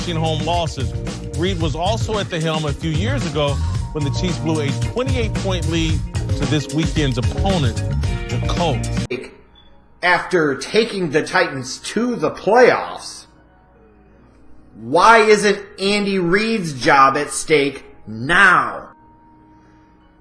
home losses. Reid was also at the helm a few years ago when the Chiefs blew a 28-point lead to this weekend's opponent, the Colts. After taking the Titans to the playoffs, why isn't Andy Reid's job at stake now?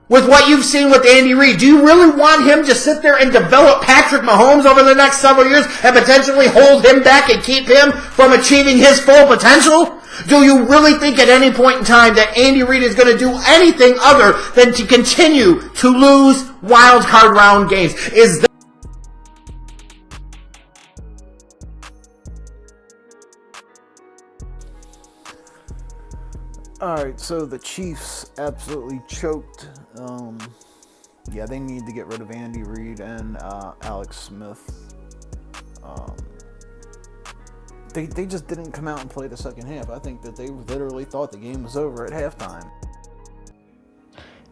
With what you've seen with Andy Reid, do you really want him to sit there and develop Patrick Mahomes over the next several years and potentially hold him back and keep him from achieving his full potential? Do you really think at any point in time that Andy Reid is going to do anything other than to continue to lose wild card round games? Is that All right, so the Chiefs absolutely choked. Yeah, they need to get rid of Andy Reid and Alex Smith. They just didn't come out and play the second half. I think that they literally thought the game was over at halftime.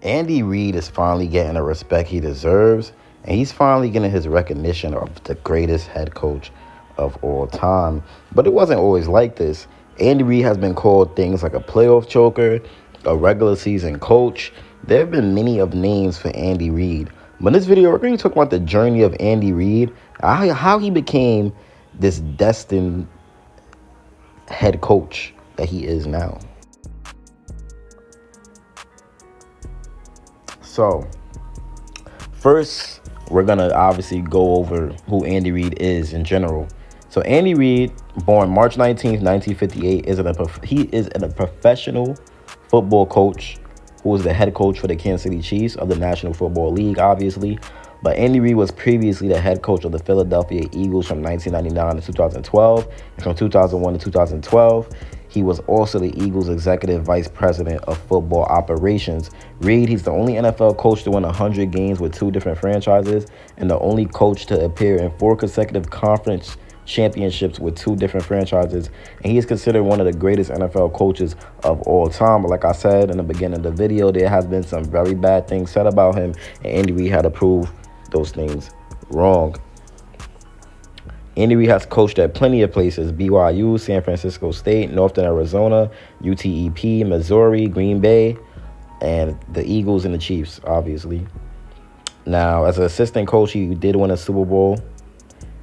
Andy Reid is finally getting the respect he deserves, and he's finally getting his recognition of the greatest head coach of all time. But it wasn't always like this. Andy Reid has been called things like a playoff choker, a regular season coach. There have been many of names for Andy Reid. But in this video, we're going to talk about the journey of Andy Reid, how he became this destined head coach that he is now. So, first, we're going to obviously go over who Andy Reid is in general. So Andy Reid, born March 19th, 1958, he is a professional football coach who was the head coach for the Kansas City Chiefs of the National Football League, obviously. But Andy Reid was previously the head coach of the Philadelphia Eagles from 1999 to 2012. And from 2001 to 2012, he was also the Eagles' executive vice president of football operations. Reid, he's the only NFL coach to win 100 games with 2 different franchises and the only coach to appear in 4 consecutive conference championships with 2 different franchises, and he is considered one of the greatest NFL coaches of all time. But like I said in the beginning of the video, there has been some very bad things said about him, and Andy Reid had to prove those things wrong. Andy Reid has coached at plenty of places: BYU, San Francisco State, Northern Arizona, UTEP, Missouri, Green Bay, and the Eagles and the Chiefs, obviously. Now, as an assistant coach, he did win a Super Bowl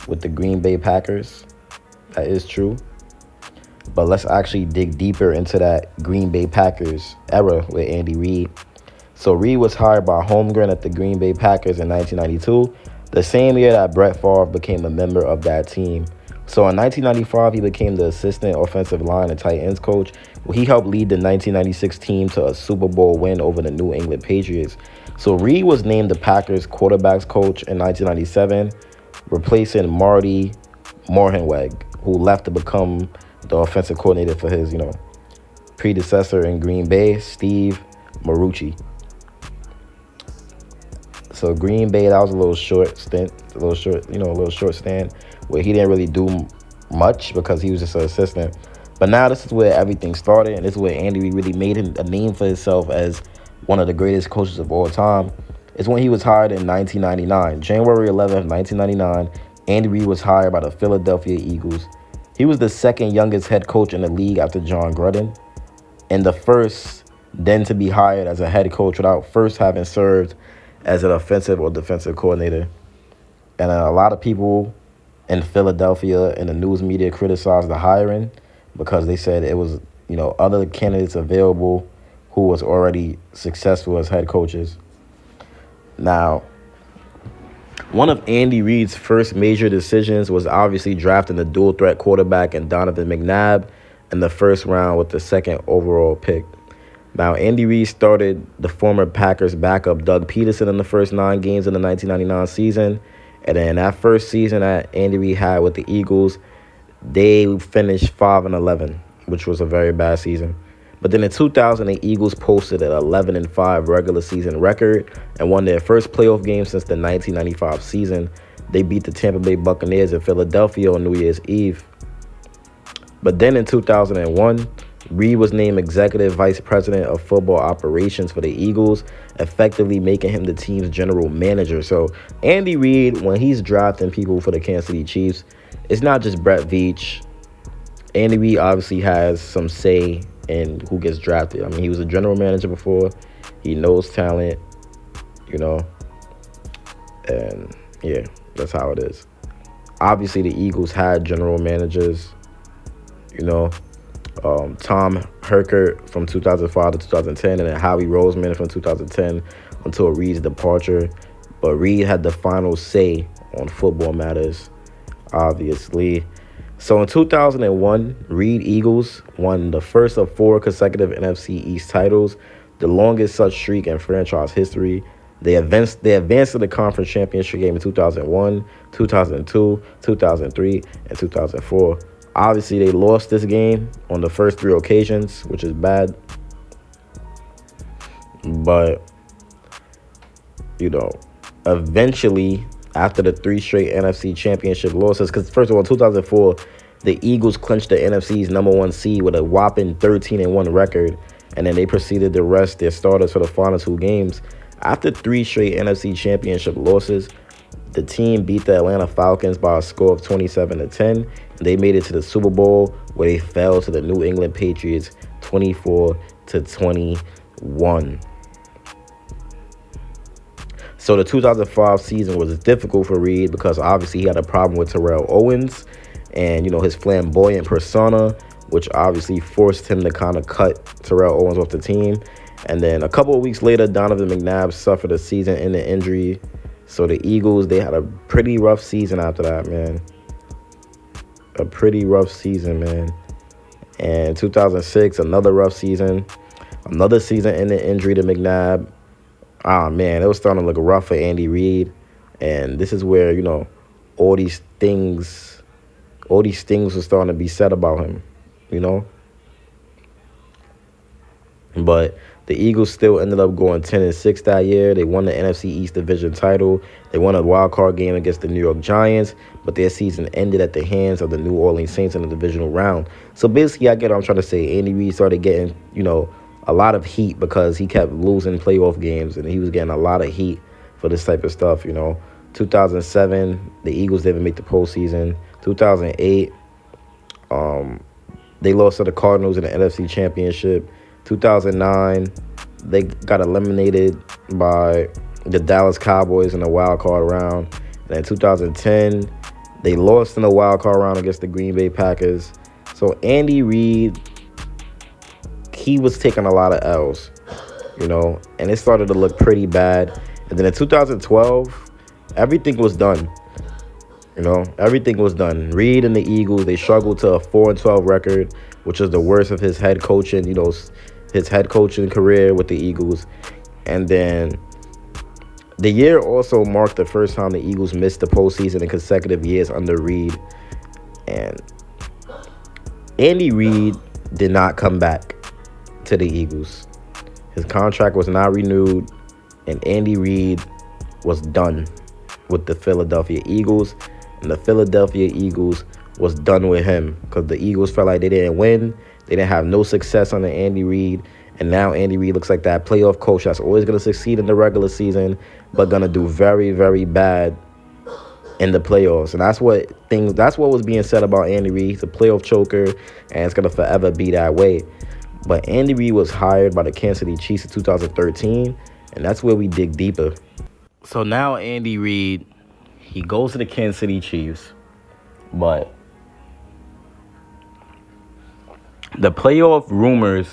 with the Green Bay Packers. That is true. But let's actually dig deeper into that Green Bay Packers era with Andy Reid. So Reid was hired by Holmgren at the Green Bay Packers in 1992, the same year that Brett Favre became a member of that team. So in 1995, he became the assistant offensive line and tight ends coach. He helped lead the 1996 team to a Super Bowl win over the New England Patriots. So Reid was named the Packers quarterbacks coach in 1997, replacing Marty Morhenweg, who left to become the offensive coordinator for his, predecessor in Green Bay, Steve Marucci. So Green Bay, that was a little short stand where he didn't really do much because he was just an assistant. But now this is where everything started, and this is where Andy Reid really made a name for himself as one of the greatest coaches of all time. It's when he was hired in 1999. January 11th, 1999, Andy Reid was hired by the Philadelphia Eagles. He was the second youngest head coach in the league after John Gruden, and the first then to be hired as a head coach without first having served as an offensive or defensive coordinator. And a lot of people in Philadelphia and the news media criticized the hiring because they said it was, other candidates available who was already successful as head coaches. Now, one of Andy Reid's first major decisions was obviously drafting the dual threat quarterback and Donovan McNabb in the first round with the second overall pick. Now, Andy Reid started the former Packers backup Doug Peterson in the first 9 games of the 1999 season. And then that first season that Andy Reid had with the Eagles, they finished 5-11, which was a very bad season. But then in 2000, the Eagles posted an 11-5 regular season record and won their first playoff game since the 1995 season. They beat the Tampa Bay Buccaneers in Philadelphia on New Year's Eve. But then in 2001, Reid was named executive vice president of football operations for the Eagles, effectively making him the team's general manager. So Andy Reid, when he's drafting people for the Kansas City Chiefs, it's not just Brett Veach. Andy Reid obviously has some say in who gets drafted. I mean, he was a general manager before. He knows talent, you know. And, yeah, that's how it is. Obviously, the Eagles had general managers, you know. Tom Herkert from 2005 to 2010, and then Howie Roseman from 2010 until Reid's departure. But Reid had the final say on football matters, obviously. So in 2001, Reid Eagles won the first of 4 consecutive NFC East titles, the longest such streak in franchise history. They advanced to the conference championship game in 2001, 2002, 2003, and 2004. Obviously, they lost this game on the first 3 occasions, which is bad. But, you know, eventually, after the 3 straight NFC championship losses, because first of all, in 2004, the Eagles clinched the NFC's #1 seed with a whopping 13-1 record, and then they proceeded to rest their starters for the final 2 games. After 3 straight NFC championship losses, the team beat the Atlanta Falcons by a score of 27-10. They made it to the Super Bowl, where they fell to the New England Patriots 24-21. So the 2005 season was difficult for Reid because obviously he had a problem with Terrell Owens and, you know, his flamboyant persona, which obviously forced him to kind of cut Terrell Owens off the team. And then a couple of weeks later, Donovan McNabb suffered a season-ending injury. So the Eagles, they had a pretty rough season after that, man. A pretty rough season, man. And 2006, another rough season. Another season-ending injury to McNabb. Ah, man, it was starting to look rough for Andy Reid. And this is where, you know, all these things were starting to be said about him, you know. But the Eagles still ended up going 10-6 that year. They won the NFC East Division title. They won a wild card game against the New York Giants, but their season ended at the hands of the New Orleans Saints in the divisional round. So basically, I get what I'm trying to say. Andy Reid started getting, you know, a lot of heat because he kept losing playoff games, and he was getting a lot of heat for this type of stuff, you know. 2007, the Eagles didn't make the postseason. 2008, they lost to the Cardinals in the NFC Championship. 2009, they got eliminated by the Dallas Cowboys in the wild card round. And in 2010, they lost in the wild card round against the Green Bay Packers. So Andy Reid, he was taking a lot of L's, you know, and it started to look pretty bad. And then in 2012, everything was done. You know, everything was done. Reid and the Eagles, they struggled to a 4-12 record, which is the worst of his head coaching, you know, his head coaching career with the Eagles. And then the year also marked the first time the Eagles missed the postseason in consecutive years under Reid. And Andy Reid did not come back to the Eagles. His contract was not renewed, and Andy Reid was done with the Philadelphia Eagles. And the Philadelphia Eagles was done with him because the Eagles felt like they didn't win. They didn't have no success under Andy Reid. And now Andy Reid looks like that playoff coach that's always going to succeed in the regular season, but going to do very, very bad in the playoffs. And that's what was being said about Andy Reid. He's a playoff choker, and it's going to forever be that way. But Andy Reid was hired by the Kansas City Chiefs in 2013, and that's where we dig deeper. So now Andy Reid, he goes to the Kansas City Chiefs, but the playoff rumors,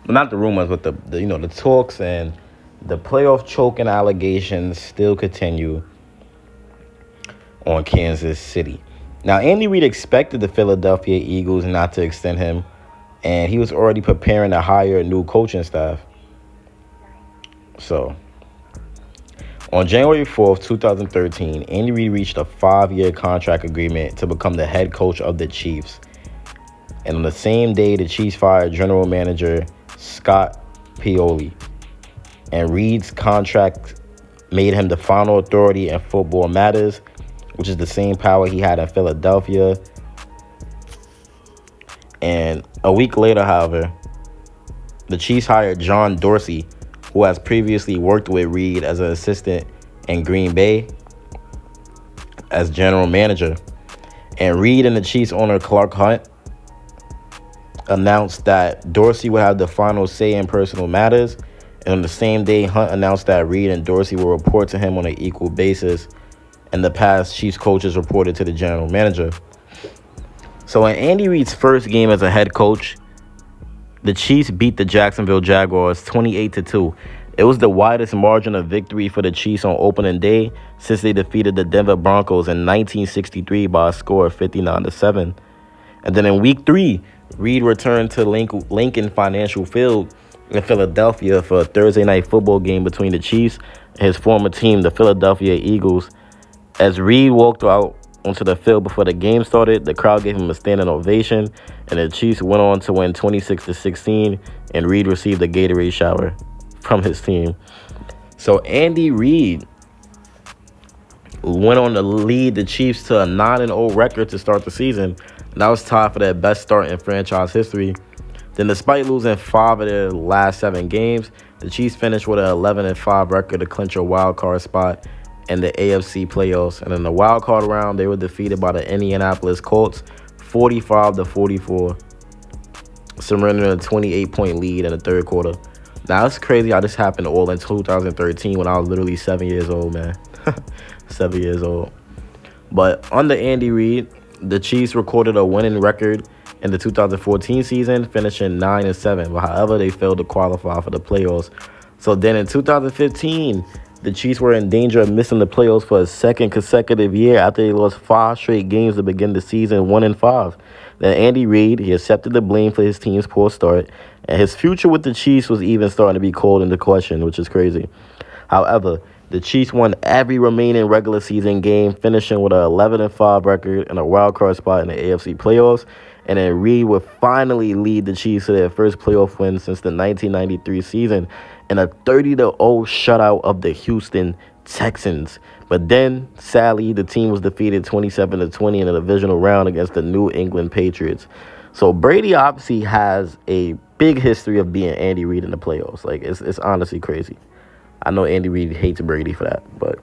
not the rumors, but the talks and the playoff choking allegations still continue on Kansas City. Now, Andy Reid expected the Philadelphia Eagles not to extend him, and he was already preparing to hire a new coaching staff. So, on January 4th, 2013, Andy Reid reached a 5-year contract agreement to become the head coach of the Chiefs. And on the same day, the Chiefs fired general manager Scott Pioli. And Reid's contract made him the final authority in football matters, which is the same power he had in Philadelphia. And a week later, however, the Chiefs hired John Dorsey, who has previously worked with Reid as an assistant in Green Bay, as general manager. And Reid and the Chiefs owner Clark Hunt, announced that Dorsey would have the final say in personal matters. And on the same day, Hunt announced that Reid and Dorsey will report to him on an equal basis. And the past Chiefs coaches reported to the general manager. So in Andy Reid's first game as a head coach, the Chiefs beat the Jacksonville Jaguars 28-2. It was the widest margin of victory for the Chiefs on opening day since they defeated the Denver Broncos in 1963 by a score of 59-7. And then in week 3, Reid returned to Lincoln Financial Field in Philadelphia for a Thursday night football game between the Chiefs and his former team, the Philadelphia Eagles. As Reid walked out onto the field before the game started, the crowd gave him a standing ovation, and the Chiefs went on to win 26-16, and Reid received a Gatorade shower from his team. So Andy Reid went on to lead the Chiefs to a 9-0 record to start the season, and that was tied for their best start in franchise history. Then despite losing 5 of their last 7 games, the Chiefs finished with an 11-5 record to clinch a wild card spot in the AFC playoffs. And in the wild card round, they were defeated by the Indianapolis Colts 45-44, surrendering a 28-point lead in the third quarter. Now, it's crazy how this happened all in 2013 when I was literally 7 years old, man. 7 years old. But under Andy Reid, the Chiefs recorded a winning record in the 2014 season, finishing 9-7. But however, they failed to qualify for the playoffs. So then in 2015, the Chiefs were in danger of missing the playoffs for a second consecutive year after they lost 5 straight games to begin the season, 1-5. Then Andy Reid, he accepted the blame for his team's poor start, and his future with the Chiefs was even starting to be called into question, which is crazy. However, the Chiefs won every remaining regular season game, finishing with an 11-5 record and a wild card spot in the AFC playoffs. And then Reid would finally lead the Chiefs to their first playoff win since the 1993 season in a 30-0 shutout of the Houston Texans. But then, sadly, the team was defeated 27-20 in the divisional round against the New England Patriots. So Brady obviously has a big history of being Andy Reid in the playoffs. Like, it's honestly crazy. I know Andy Reid hates Brady for that, but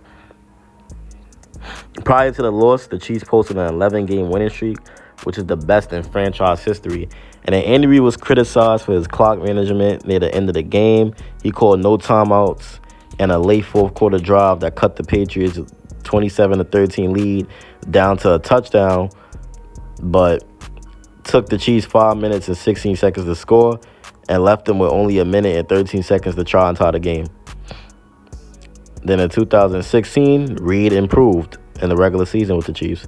prior to the loss, the Chiefs posted an 11-game winning streak, which is the best in franchise history. And then Andy Reid was criticized for his clock management near the end of the game. He called no timeouts and a late fourth quarter drive that cut the Patriots' 27-13 lead down to a touchdown, but took the Chiefs 5 minutes and 16 seconds to score and left them with only a minute and 13 seconds to try and tie the game. Then in 2016, Reid improved in the regular season with the Chiefs.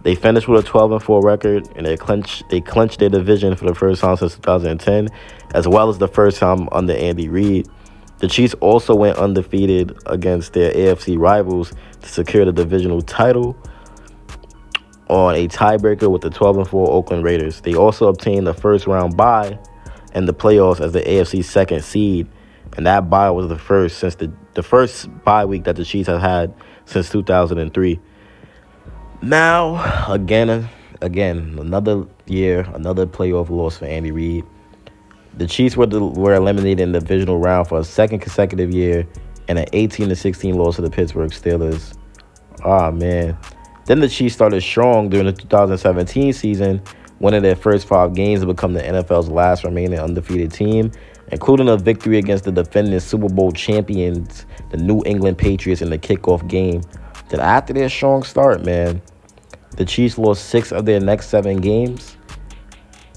They finished with a 12-4 record, and they clinched their division for the first time since 2010, as well as the first time under Andy Reid. The Chiefs also went undefeated against their AFC rivals to secure the divisional title on a tiebreaker with the 12-4 Oakland Raiders. They also obtained the first-round bye in the playoffs as the AFC's second seed, and that bye was the first since the first bye week that the Chiefs have had since 2003. Now, again, another year, another playoff loss for Andy Reid. The Chiefs were eliminated in the divisional round for a second consecutive year and an 18-16 loss to the Pittsburgh Steelers. Oh, man. Then the Chiefs started strong during the 2017 season, winning their first 5 games to become the NFL's last remaining undefeated team, including a victory against the defending Super Bowl champions, the New England Patriots, in the kickoff game. Then after their strong start, man, the Chiefs lost 6 of their next 7 games,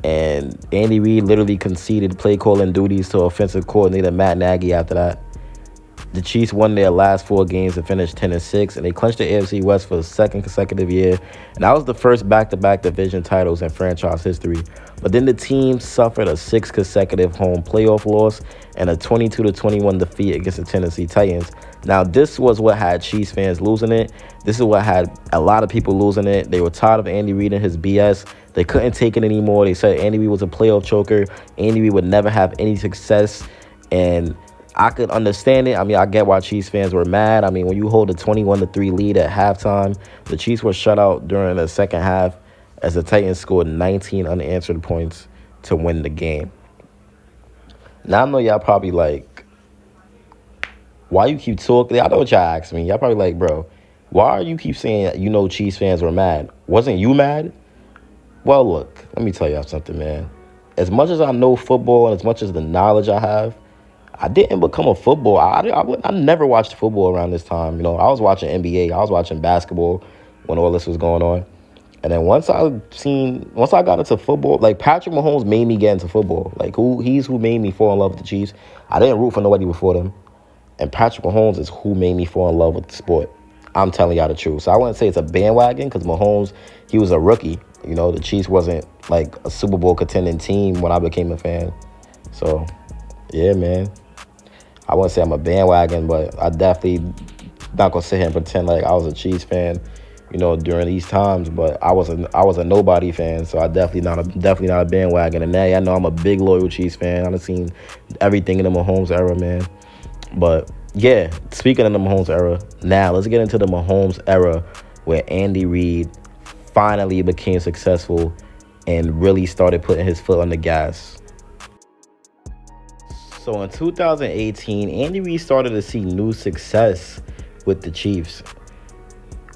and Andy Reid literally conceded play calling duties to offensive coordinator Matt Nagy after that. The Chiefs won their last 4 games to finish 10-6, and they clinched the AFC West for the second consecutive year. And that was the first back-to-back division titles in franchise history. But then the team suffered a 6th consecutive home playoff loss and a 22-21 defeat against the Tennessee Titans. Now, this was what had Chiefs fans losing it. This is what had a lot of people losing it. They were tired of Andy Reid and his BS. They couldn't take it anymore. They said Andy Reid was a playoff choker. Andy Reid would never have any success, and I could understand it. I mean, I get why Chiefs fans were mad. I mean, when you hold a 21-3 lead at halftime, the Chiefs were shut out during the second half as the Titans scored 19 unanswered points to win the game. Now, I know y'all probably like, why you keep talking? I know what y'all ask me. Y'all probably like, bro, why you keep saying Chiefs fans were mad? Wasn't you mad? Well, look, let me tell y'all something, man. as much as I know football and as much as the knowledge I have, I didn't become a football. I never watched football around this time. I was watching NBA. I was watching basketball when all this was going on. And then once I got into football, like Patrick Mahomes made me get into football. Like he's who made me fall in love with the Chiefs. I didn't root for nobody before them. And Patrick Mahomes is who made me fall in love with the sport. I'm telling y'all the truth. So I wouldn't say it's a bandwagon because Mahomes, he was a rookie. The Chiefs wasn't like a Super Bowl contending team when I became a fan. So, yeah, man. I wouldn't say I'm a bandwagon, but I definitely not gonna sit here and pretend like I was a Chiefs fan, during these times. But I was a nobody fan, so I definitely not a bandwagon. And now I know I'm a big loyal Chiefs fan. I've seen everything in the Mahomes era, man. But yeah, speaking of the Mahomes era, now let's get into the Mahomes era where Andy Reid finally became successful and really started putting his foot on the gas. So in 2018, Andy Reid started to see new success with the Chiefs,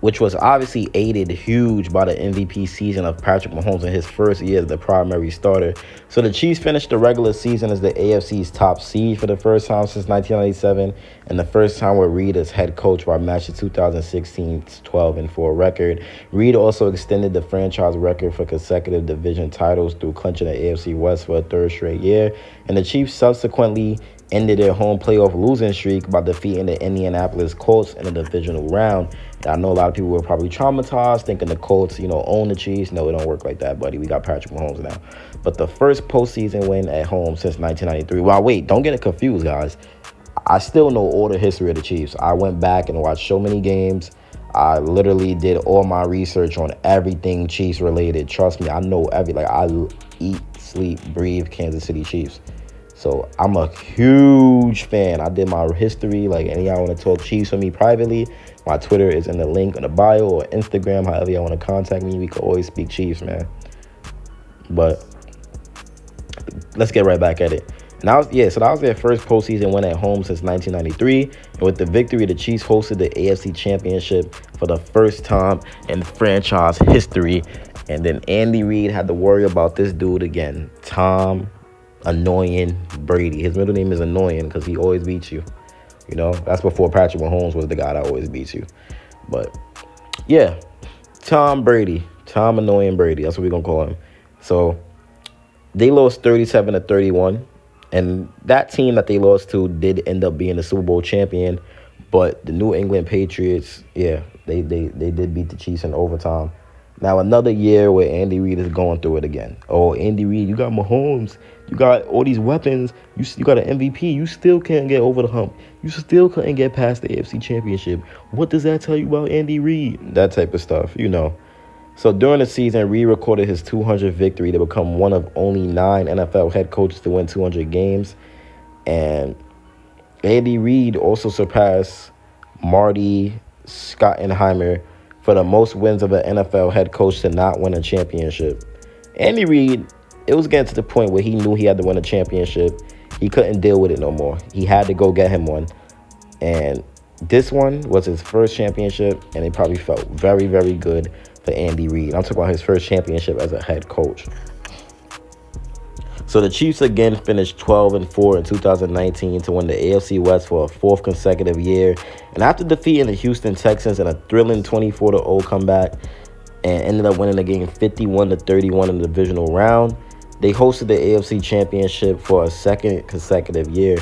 which was obviously aided huge by the MVP season of Patrick Mahomes in his first year as the primary starter. So the Chiefs finished the regular season as the AFC's top seed for the first time since 1997, and the first time with Reid as head coach by matching 2016's 12-4 record. Reid also extended the franchise record for consecutive division titles through clinching the AFC West for a third straight year, and the Chiefs subsequently ended their home playoff losing streak by defeating the Indianapolis Colts in the divisional round. I know a lot of people were probably traumatized thinking the Colts, own the Chiefs. No, it don't work like that, buddy. We got Patrick Mahomes now. But the first postseason win at home since 1993. Well, wait, don't get it confused, guys. I still know all the history of the Chiefs. I went back and watched so many games. I literally did all my research on everything Chiefs related. Trust me, I know I eat, sleep, breathe Kansas City Chiefs. So I'm a huge fan. I did my history. Like, any y'all want to talk Chiefs with me privately, my Twitter is in the link in the bio, or Instagram, however y'all want to contact me. We could always speak Chiefs, man. But let's get right back at it. So that was their first postseason win at home since 1993. And with the victory, the Chiefs hosted the AFC Championship for the first time in franchise history. And then Andy Reid had to worry about this dude again, Tom Annoying Brady. His middle name is Annoying because he always beats you. That's before Patrick Mahomes was the guy that always beats you. But yeah, Tom Annoying Brady. That's what we're gonna call him. So they lost 37-31, and that team that they lost to did end up being the Super Bowl champion. But the New England Patriots, yeah, they did beat the Chiefs in overtime. Now, another year where Andy Reid is going through it again. Oh, Andy Reid, you got Mahomes. You got all these weapons. You got an MVP. You still can't get over the hump. You still couldn't get past the AFC Championship. What does that tell you about Andy Reid? That type of stuff, So during the season, Reid recorded his 200th victory to become one of only 9 NFL head coaches to win 200 games. And Andy Reid also surpassed Marty Schottenheimer for the most wins of an NFL head coach to not win a championship. Andy Reid, it was getting to the point where he knew he had to win a championship. He couldn't deal with it no more. He had to go get him one. And this one was his first championship, and it probably felt very, very good for Andy Reid. I'm talking about his first championship as a head coach. So the Chiefs again finished 12-4 in 2019 to win the AFC West for a 4th consecutive year. And after defeating the Houston Texans in a thrilling 24-0 comeback and ended up winning the game 51-31 in the divisional round, they hosted the AFC Championship for a 2nd consecutive year.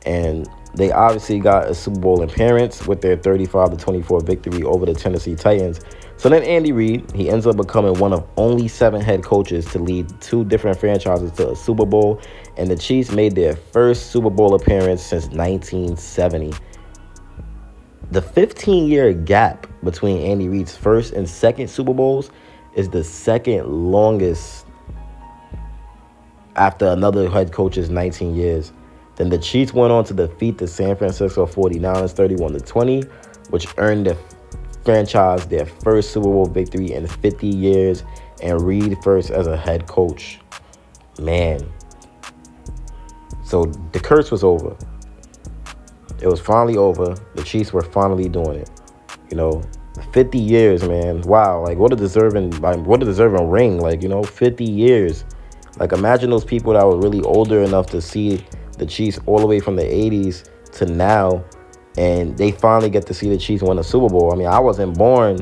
And they obviously got a Super Bowl appearance with their 35-24 victory over the Tennessee Titans. So then Andy Reid, he ends up becoming one of only 7 head coaches to lead 2 different franchises to a Super Bowl, and the Chiefs made their first Super Bowl appearance since 1970. The 15-year gap between Andy Reid's first and second Super Bowls is the second longest after another head coach's 19 years. Then the Chiefs went on to defeat the San Francisco 49ers 31-20, which earned the franchise their first Super Bowl victory in 50 years, and Reid first as a head coach. Man. So the curse was over. It was finally over. The Chiefs were finally doing it. 50 years, man. Wow. What a deserving ring. 50 years. Like, imagine those people that were really older enough to see the Chiefs all the way from the 80s to now, and they finally get to see the Chiefs win a Super Bowl. I mean, I wasn't born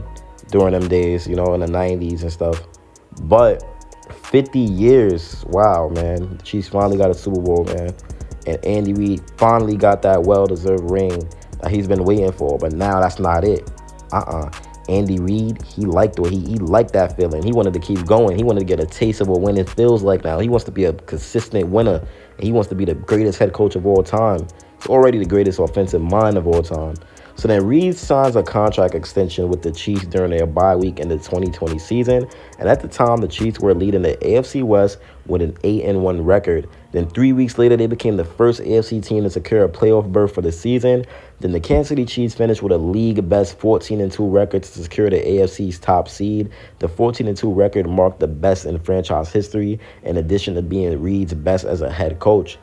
during them days, in the 90s and stuff. But 50 years, wow, man. The Chiefs finally got a Super Bowl, man. And Andy Reid finally got that well-deserved ring that he's been waiting for. But now that's not it. Andy Reid, he liked that feeling. He wanted to keep going. He wanted to get a taste of what winning feels like now. He wants to be a consistent winner. And he wants to be the greatest head coach of all time. He's already the greatest offensive mind of all time. So then Reid signs a contract extension with the Chiefs during their bye week in the 2020 season. And at the time, the Chiefs were leading the AFC West with an 8-1 record. Then 3 weeks later, they became the first AFC team to secure a playoff berth for the season. Then the Kansas City Chiefs finished with a league-best 14-2 record to secure the AFC's top seed. The 14-2 record marked the best in franchise history, in addition to being Reid's best as a head coach.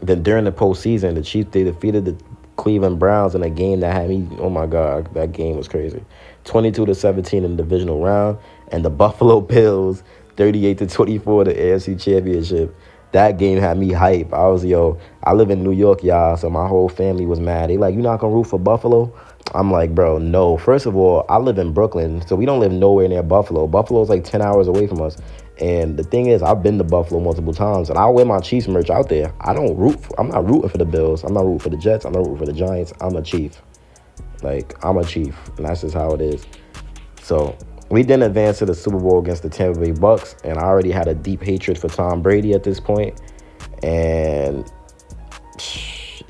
Then during the postseason, the Chiefs, they defeated the Cleveland Browns in a game that had me, oh my God, that game was crazy. 22-17 in the divisional round, and the Buffalo Bills 38-24 the AFC Championship. That game had me hype. I live in New York, y'all, so my whole family was mad. They like, you not gonna root for Buffalo? I'm like, bro, no. First of all, I live in Brooklyn, so we don't live nowhere near Buffalo. Buffalo's like 10 hours away from us. And the thing is, I've been to Buffalo multiple times, and I wear my Chiefs merch out there. I'm not rooting for the Bills. I'm not rooting for the Jets. I'm not rooting for the Giants. I'm a Chief. I'm a Chief, and that's just how it is. So we then advanced to the Super Bowl against the Tampa Bay Bucks, and I already had a deep hatred for Tom Brady at this point, and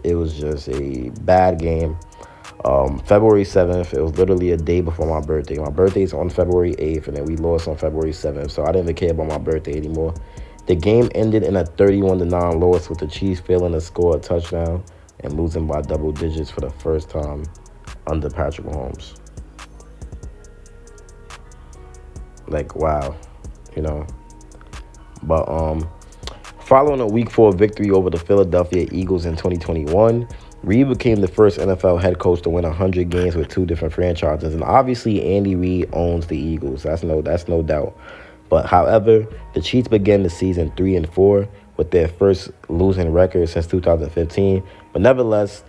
it was just a bad game. February 7th, it was literally a day before my birthday. My birthday's on February 8th, and then we lost on February 7th, so I didn't even care about my birthday anymore. The game ended in a 31-9 loss, with the Chiefs failing to score a touchdown and losing by double digits for the first time under Patrick Mahomes. Like, wow, But following a Week 4 victory over the Philadelphia Eagles in 2021, Reid became the first NFL head coach to win 100 games with two different franchises. And obviously, Andy Reid owns the Eagles. That's no doubt. But however, the Chiefs began the season 3-4 with their first losing record since 2015. But nevertheless,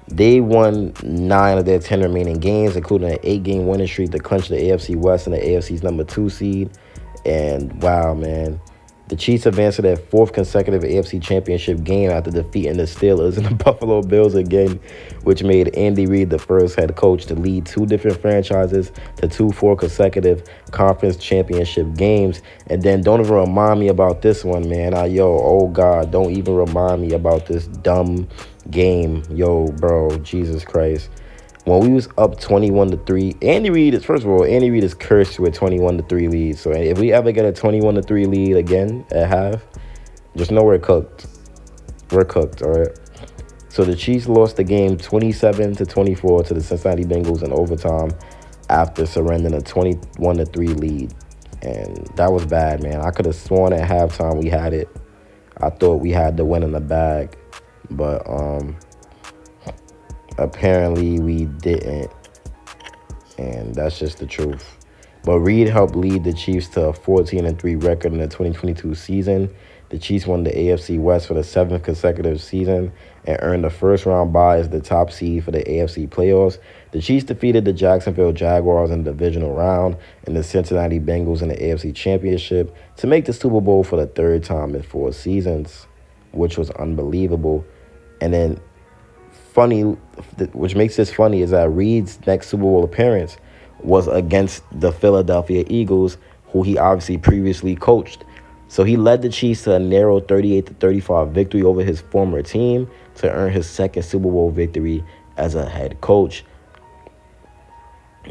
they won 9 of their 10 remaining games, including an 8-game winning streak to clinch the AFC West and the AFC's number 2 seed. And wow, man. The Chiefs advanced to their 4th consecutive AFC Championship game after defeating the Steelers and the Buffalo Bills again, which made Andy Reid the first head coach to lead 2 different franchises to 4 consecutive conference championship games. And then don't even remind me about this one, man. Oh God, don't even remind me about this dumb game. Yo, bro, Jesus Christ. When we was up 21-3, Andy Reid is cursed with 21-3 leads. So if we ever get a 21-3 lead again at half, just know we're cooked. We're cooked, all right? So the Chiefs lost the game 27-24 to the Cincinnati Bengals in overtime after surrendering a 21-3 lead. And that was bad, man. I could have sworn at halftime we had it. I thought we had the win in the bag. But apparently we didn't, and that's just the truth. But Reid helped lead the Chiefs to a 14-3 record in the 2022 season. The Chiefs won the AFC West for the 7th consecutive season and earned the first-round bye as the top seed for the AFC playoffs. The Chiefs defeated the Jacksonville Jaguars in the divisional round and the Cincinnati Bengals in the AFC Championship to make the Super Bowl for the 3rd time in 4 seasons, which was unbelievable. And then funny, which makes this funny, is that Reid's next Super Bowl appearance was against the Philadelphia Eagles, who he obviously previously coached. So he led the Chiefs to a narrow 38-35 victory over his former team to earn his 2nd Super Bowl victory as a head coach.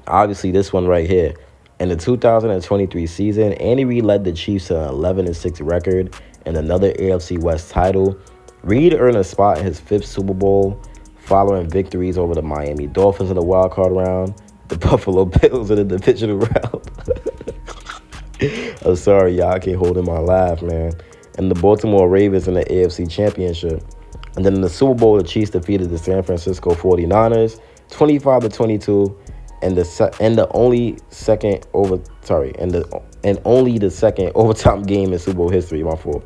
Obviously, this one right here. In the 2023 season, Andy Reid led the Chiefs to an 11-6 record and another AFC West title. Reid earned a spot in his 5th Super Bowl, following victories over the Miami Dolphins in the wildcard round, the Buffalo Bills in the divisional round. I'm sorry, y'all, I can't hold in my laugh, man. And the Baltimore Ravens in the AFC Championship. And then in the Super Bowl, the Chiefs defeated the San Francisco 49ers 25-22, and the only second and only the second overtime game in Super Bowl history, my fault.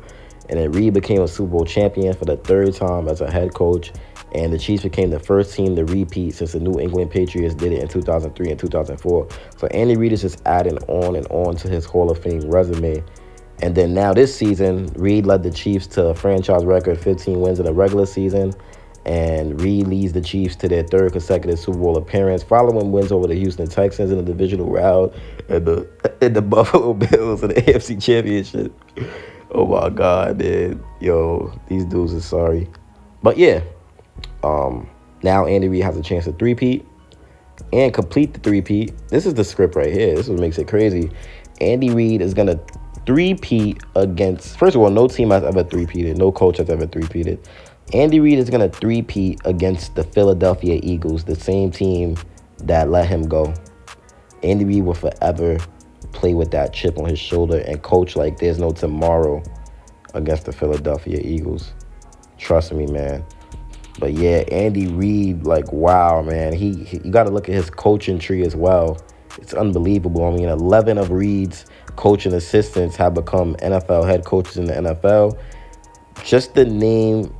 And then Reid became a Super Bowl champion for the third time as a head coach. And the Chiefs became the first team to repeat since the New England Patriots did it in 2003 and 2004. So Andy Reid is just adding on and on to his Hall of Fame resume. And then now this season, Reid led the Chiefs to a franchise record 15 wins in the regular season. And Reid leads the Chiefs to their third consecutive Super Bowl appearance, following wins over the Houston Texans in the divisional round and the Buffalo Bills in the AFC Championship. Oh my God, dude. Yo, these dudes are sorry. But yeah, now Andy Reid has a chance to three-peat and complete the three-peat. This is the script right here. This is what makes it crazy. Andy Reid is going to three-peat against, first of all, no team has ever three-peated. No coach has ever three-peated. Andy Reid is going to three-peat against the Philadelphia Eagles, the same team that let him go. Andy Reid will forever play with that chip on his shoulder and coach like there's no tomorrow against the Philadelphia Eagles. Trust me, man. But yeah, Andy Reid, like, wow, man. You got to look at his coaching tree as well. It's unbelievable. I mean, 11 of Reid's coaching assistants have become NFL head coaches in the NFL. Just the name,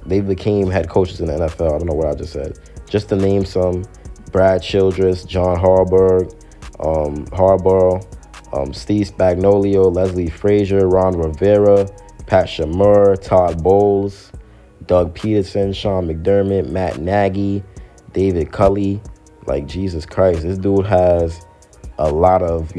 they became head coaches in the NFL. I don't know what I just said. Just to name some: Brad Childress, John Harbaugh, Steve Spagnuolo, Leslie Frazier, Ron Rivera, Pat Shurmur, Todd Bowles, Doug Peterson, Sean McDermott, Matt Nagy, David Culley. Like, Jesus Christ, this dude has a lot of,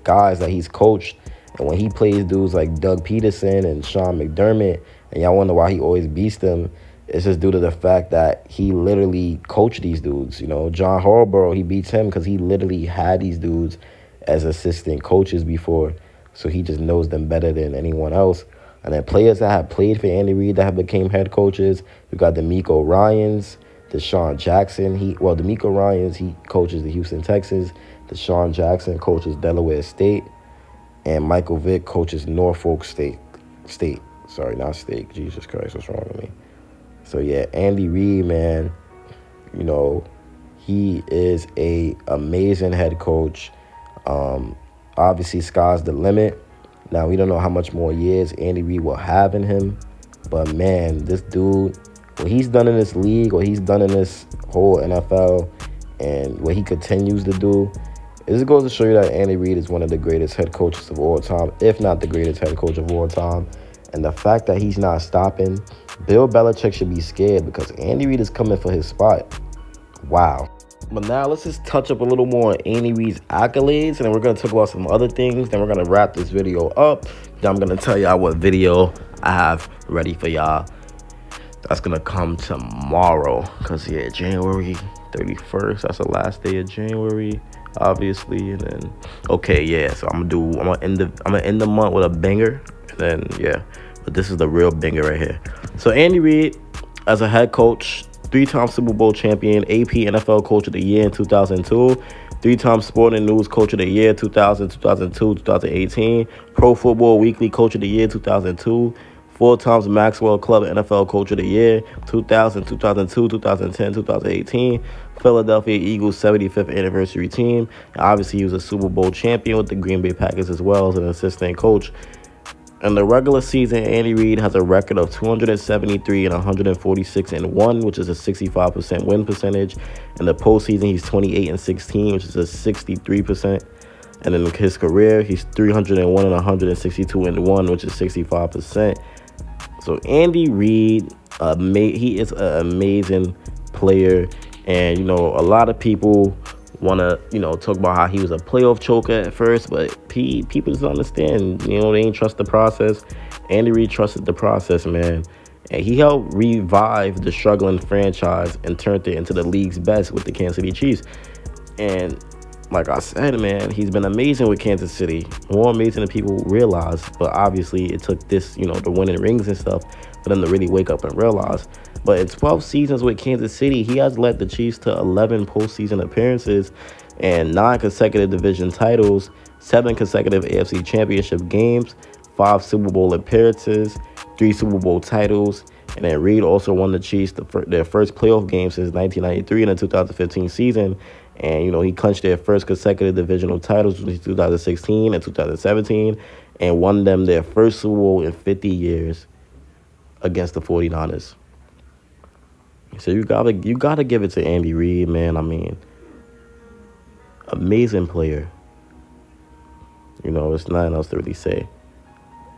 guys that he's coached. And when he plays dudes like Doug Peterson and Sean McDermott, and y'all wonder why he always beats them, it's just due to the fact that he literally coached these dudes. John Harbaugh, he beats him because he literally had these dudes as assistant coaches before. So he just knows them better than anyone else. And then players that have played for Andy Reid that have became head coaches, we got DeMeco Ryans, Deshaun Jackson. DeMeco Ryans, he coaches the Houston Texans. Deshaun Jackson coaches Delaware State. And Michael Vick coaches Norfolk State. Sorry, not State. Jesus Christ, what's wrong with me? So yeah, Andy Reid, man, he is a amazing head coach. Obviously, sky's the limit. Now, we don't know how much more years Andy Reid will have in him. But, man, this dude, what he's done in this league, what he's done in this whole NFL, and what he continues to do, it just goes to show you that Andy Reid is one of the greatest head coaches of all time, if not the greatest head coach of all time. And the fact that he's not stopping, Bill Belichick should be scared because Andy Reid is coming for his spot. Wow. But now let's just touch up a little more on Andy Reid's accolades, and then we're going to talk about some other things. Then we're going to wrap this video up. Then I'm going to tell y'all what video I have ready for y'all. That's going to come tomorrow because, yeah, January 31st, that's the last day of January, obviously. And then, okay, yeah, so I'm gonna end the month with a banger. And then, yeah, but this is the real banger right here. So Andy Reid, as a head coach, 3-time Super Bowl champion, AP NFL Coach of the Year in 2002, 3-time Sporting News Coach of the Year 2000, 2002, 2018, Pro Football Weekly Coach of the Year 2002, 4 times Maxwell Club NFL Coach of the Year 2000, 2002, 2010, 2018, Philadelphia Eagles 75th anniversary team. And obviously, he was a Super Bowl champion with the Green Bay Packers as well as an assistant coach. In the regular season, Andy Reid has a record of 273 and 146 and 1, which is a 65% win percentage. In the postseason, he's 28 and 16, which is a 63%. And in his career, he's 301 and 162 and 1, which is 65%. So Andy Reid, he is an amazing player. And, a lot of people want to, talk about how he was a playoff choker at first, but people just don't understand. They ain't trust the process. Andy Reid trusted the process, man. And he helped revive the struggling franchise and turned it into the league's best with the Kansas City Chiefs. And like I said, man, he's been amazing with Kansas City. More amazing than people realize. But obviously, it took this, the winning rings and stuff for them to really wake up and realize. But in 12 seasons with Kansas City, he has led the Chiefs to 11 postseason appearances and 9 consecutive division titles, 7 consecutive AFC championship games, 5 Super Bowl appearances, 3 Super Bowl titles. And then Reid also won the Chiefs their first playoff game since 1993 in the 2015 season. And, he clinched their first consecutive divisional titles in 2016 and 2017 and won them their first Super Bowl in 50 years against the 49ers. So you gotta give it to Andy Reid, man. I mean, amazing player. There's nothing else to really say.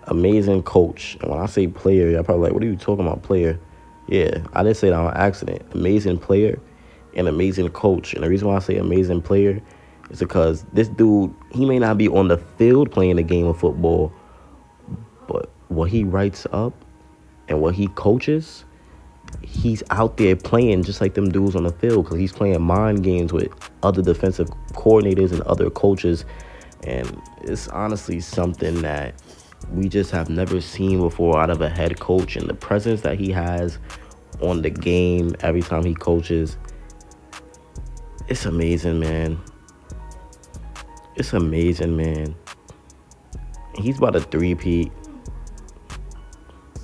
Amazing coach. And when I say player, y'all probably like, what are you talking about, player? Yeah, I didn't say that on accident. Amazing player and amazing coach. And the reason why I say amazing player is because this dude, he may not be on the field playing a game of football, but what he writes up and what he coaches, he's out there playing just like them dudes on the field, because he's playing mind games with other defensive coordinators and other coaches. And it's honestly something that we just have never seen before out of a head coach, and the presence that he has on the game every time he coaches. It's amazing, man. It's amazing, man. He's about a three-peat.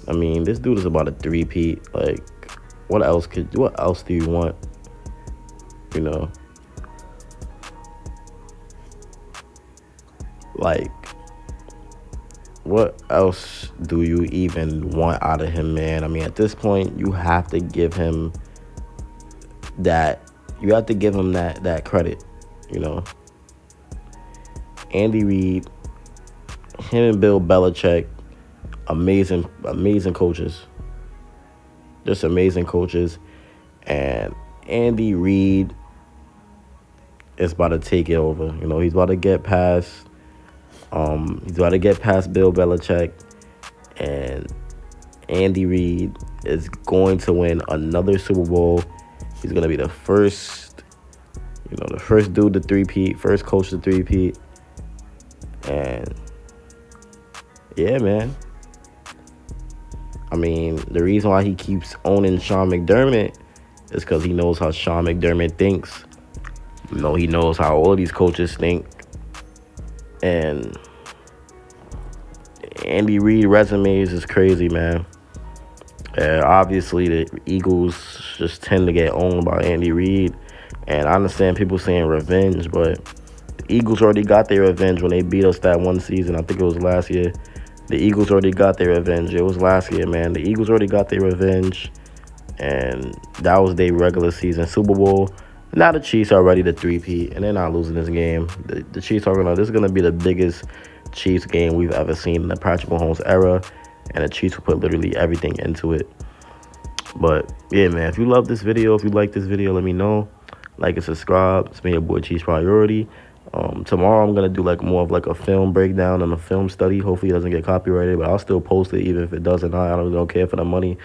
I mean, this dude is about a three-peat. Like, what else do you want? Like, what else do you even want out of him, man? I mean, at this point, you have to give him that. You have to give him that credit, Andy Reid, him and Bill Belichick, amazing coaches. Just amazing coaches. And Andy Reid is about to take it over. He's about to get past Bill Belichick, and Andy Reid is going to win another Super Bowl. He's going to be the first dude to three-peat, first coach to three-peat. And yeah, man. I mean, the reason why he keeps owning Sean McDermott is because he knows how Sean McDermott thinks. He knows how all of these coaches think. And Andy Reid resumes is crazy, man. Obviously, the Eagles just tend to get owned by Andy Reid. And I understand people saying revenge, but the Eagles already got their revenge when they beat us that one season. I think it was last year. The Eagles already got their revenge. It was last year, man. The Eagles already got their revenge. And that was their regular season Super Bowl. Now the Chiefs are ready to three-peat, and they're not losing this game. The Chiefs are this is going to be the biggest Chiefs game we've ever seen in the Patrick Mahomes era. And the Chiefs will put literally everything into it. But, yeah, man, if you love this video, if you like this video, let me know. Like and subscribe. It's been your boy Chiefs Priority. Tomorrow I'm going to do more of a film breakdown and a film study. Hopefully it doesn't get copyrighted, but I'll still post it even if it doesn't. I really don't care for the money.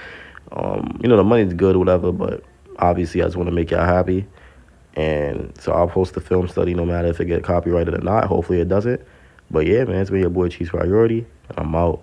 The money's good or whatever, but obviously I just want to make y'all happy. And so I'll post the film study no matter if it get copyrighted or not. Hopefully it doesn't. But, yeah, man, it's been your boy Chiefs Priority, and I'm out.